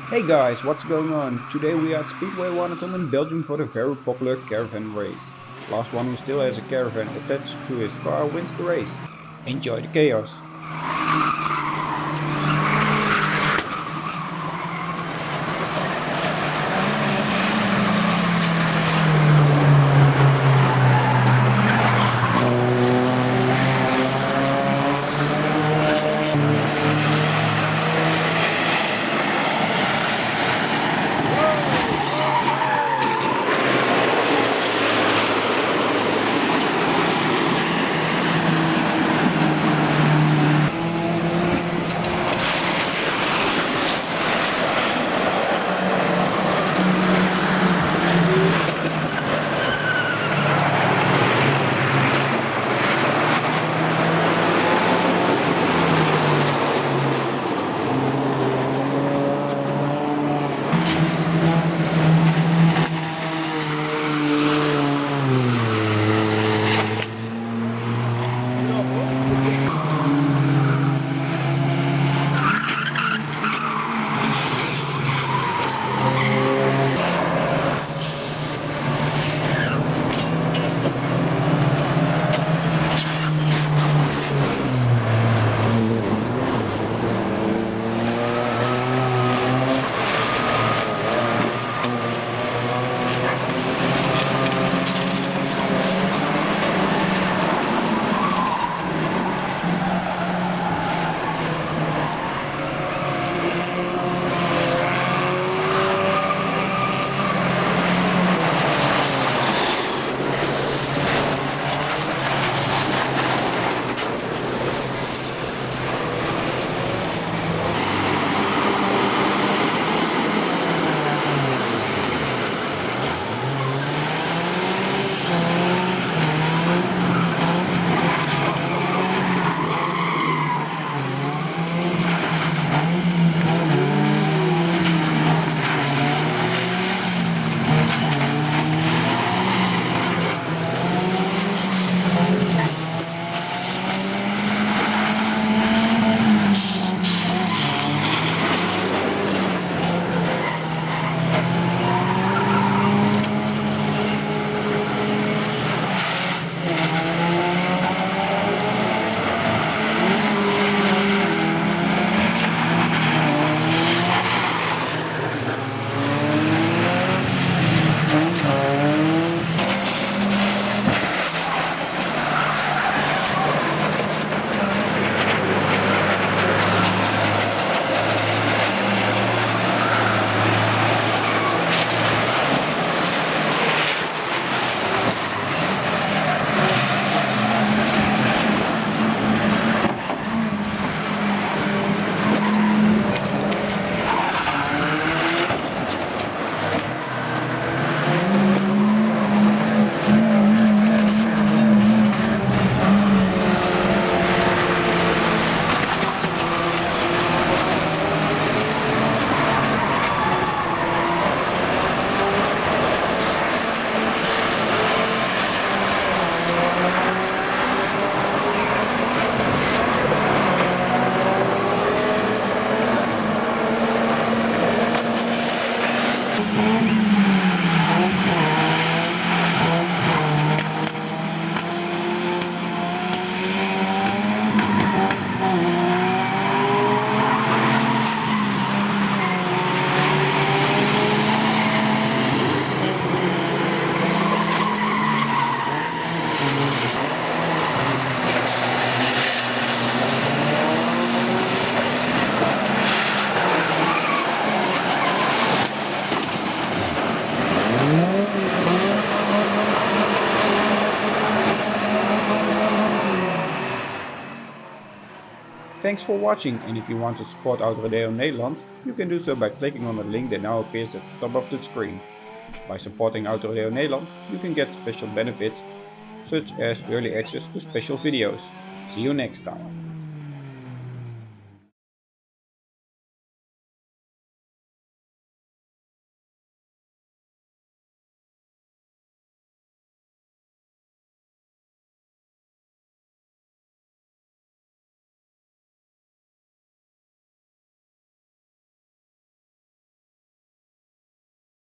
Hey guys, what's going on? Today we are at Speedway Wanneton in Belgium for the very popular caravan race. Last one who still has a caravan attached to his car wins the race. Enjoy the chaos! Thanks for watching, and if you want to support Autorodeo Nederland, you can do so by clicking on the link that now appears at the top of the screen. By supporting Autorodeo Nederland, you can get special benefits such as early access to special videos. See you next time.